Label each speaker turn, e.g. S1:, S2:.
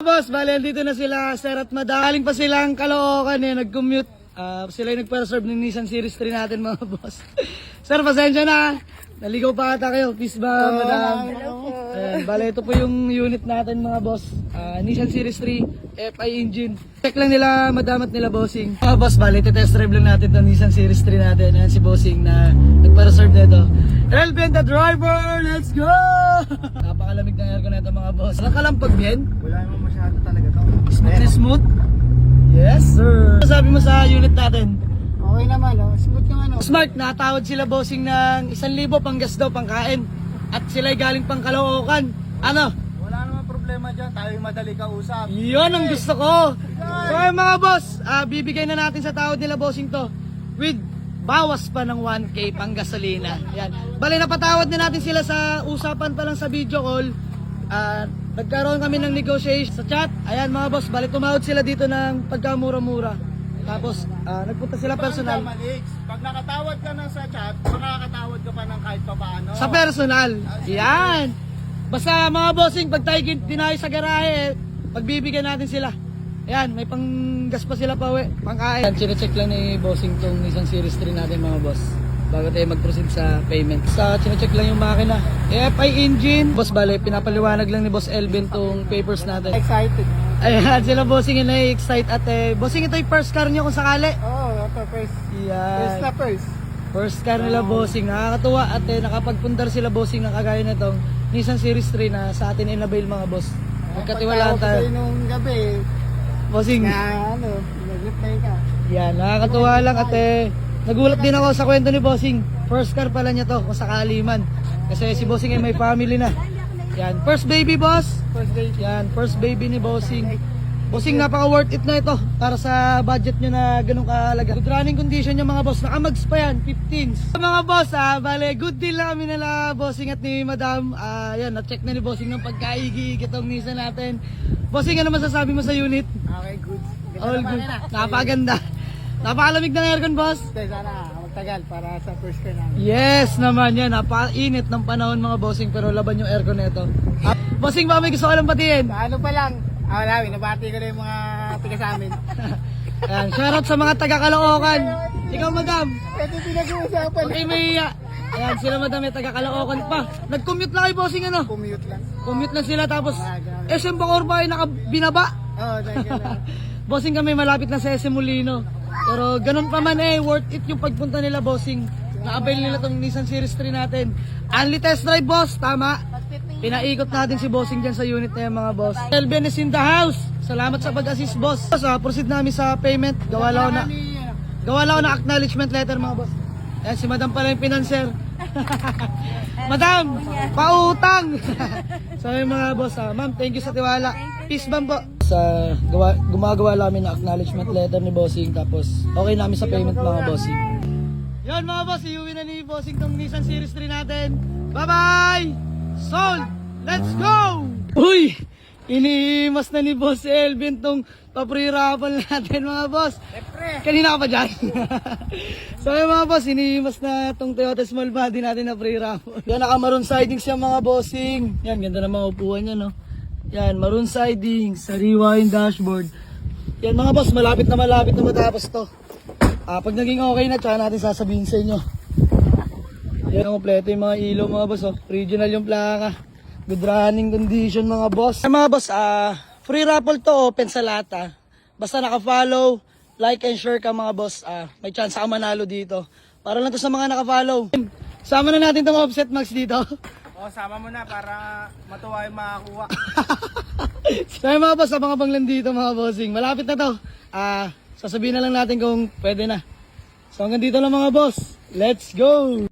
S1: Boss, bali dito na sila, sir at madam. Galing pa silang Caloocan nag-commute. Sila yung nagpa-reserve ng Nissan Series 3 natin mga boss. Sir, pasensya na. Naligaw pa ata kayo. Peace ba, madam? Ayan, bali ito po yung unit natin mga boss. Nissan Series 3, FI engine. Check lang nila madam at nila bossing. Mga boss, bali test drive lang natin ng Nissan Series 3 natin. Ayan si bossing na nagpa-reserve nito. Elvin the driver, let's go! Napakalamig ng aircon nito mga boss. Walang kalampag yan?
S2: Wala naman masyado talaga to.
S1: Smooth na smooth? Yes sir. Ano sabi mo sa unit natin?
S2: Okay naman, oh. Smooth naman, oh.
S1: Smart, natawad sila bossing ng 1,000 pang gas daw, pang kain. At sila'y galing pang Caloocan. Ano?
S2: Wala naman problema dyan. Tayo yung madali kausap.
S1: Yun ang gusto ko. So ayun, mga boss, bibigay na natin sa tawad nila bossing to with bawas pa ng 1K pang gasolina. Yan. Bali, napatawad na natin sila sa usapan pa lang sa video call. Nagkaroon kami ng negotiation sa chat. Ayan mga boss, bali tumawad sila dito ng pagkamura-mura. Tapos nagpunta sila personal.
S2: Pag nakatawad ka na sa chat, makakatawad ka pa ng kahit pa paano.
S1: Sa personal. Yan. Basta mga bossing, pag tayo dinayo sa garahe, pagbibigyan natin sila. Ayan, may panggas pa sila pa uwi, pangkain. Chine-check lang ni bossing tong Nissan Series 3 natin mga boss, bago tayo mag-proceed sa payment. Chine-check lang yung makina. FI engine. Boss, bale, pinapaliwanag lang ni Boss Elvin tong papers natin.
S2: Excited.
S1: Ayan, sila bossing yun ay excite at bossing, ito yung first car nyo kung sakali.
S2: Oo, ito first.
S1: Yan.
S2: First na first.
S1: First car nila bossing. Nakakatuwa at nakapagpundar sila bossing ng kagaya na itong Nissan Series 3 na sa atin in-avail mga boss. Magkatiwalaan tayo.
S2: Pagkatawag nung gabi,
S1: Bossing.
S2: na nag-reply ka.
S1: Yan, nakakatuwa lang at nagulat din ako sa kwento ni bossing. First car pala niya to kung sakali man. Kasi si bossing ay may family na. Yan, first baby boss.
S2: First day.
S1: Yan, first baby ni bossing. Bossing, napaka worth it na ito para sa budget nyo na ganun kahalaga. Good running condition yung mga boss. Nakamags pa yan, 15s. Mga boss, bale, good deal lang kami nila bossing at ni madam. Yan, na-check na ni bossing ng pagkaigi itong Nissan natin. Bossing, ano masasabi mo sa unit?
S2: Okay, good.
S1: All good. Napakaganda. Napakalamig ng aircon, boss.
S2: Sana magtagal para sa first car namin.
S1: Yes naman yan. Napakainit ng panahon mga bossing pero laban yung aircon nito. Bossing, ba may gusto ko lang batiin?
S2: Sa ano pa lang, wala, nabati ko na yung mga tiga sa amin.
S1: Ayan, shoutout sa mga taga Caloocan. Ikaw, madam.
S2: Ito pinag-uusapan.
S1: Okay, may ayan, sila madam may taga Caloocan pa. Nag-commute lang kay bossing ano?
S2: Commute lang.
S1: Commute lang sila tapos
S2: Grabe.
S1: SM Bacorba ay nakabinaba.
S2: Oo, thank you na.
S1: Bossing, kami malapit na sa SM Molino. Pero ganun pa man worth it yung pagpunta nila bossing. Na-avail nila tong Nissan Series 3 natin. Only test drive boss, tama. Pinaikot natin si bossing dyan sa unit na yan mga boss. Elvin is in the house. Salamat sa pag-assist boss. Proceed namin sa payment. Gawa lang ako na acknowledgement letter mga boss. Ayan, si madam pala yung pinanser. Madam, pautang. So yung mga boss, ma'am, thank you sa tiwala. Peace bomb po. Gumagawa namin ng acknowledgement letter ni bossing. Tapos okay namin sa payment mga bossing. Yan mga boss, iuwi na ni bossing tong Nissan Series 3 natin. Bye-bye! Sold! Let's go! Uy! Inihimas na ni Boss Elvin tong papre-raffle natin mga boss. Kanina ka pa dyan? So yung mga boss, inihimas na tong Toyota Small Body natin na pre-raffle. Yan, naka-maroon siding siya mga bossing. Yan, ganda ng mga upuan niya, no? Yan, maroon siding, sariwa yung dashboard. Yan mga boss, malapit na matapos to. Pag naging okay na, tsaka natin sasabihin sa inyo. Yan, kompleto yung mga ilaw mga boss, oh. Original yung plaka. Good running condition mga boss. Mga boss, free raffle to, open sa lahat. Basta naka-follow, like and share ka mga boss. May chance ka manalo dito. Para lang to sa mga naka-follow. Sama na natin tong offset max dito.
S2: Sama mo na para matuwa yung makakuha.
S1: So mga boss, abang-abang lang dito mga bossing. Malapit na to. Sasabihin na lang natin kung pwede na. So hanggang dito lang mga boss. Let's go!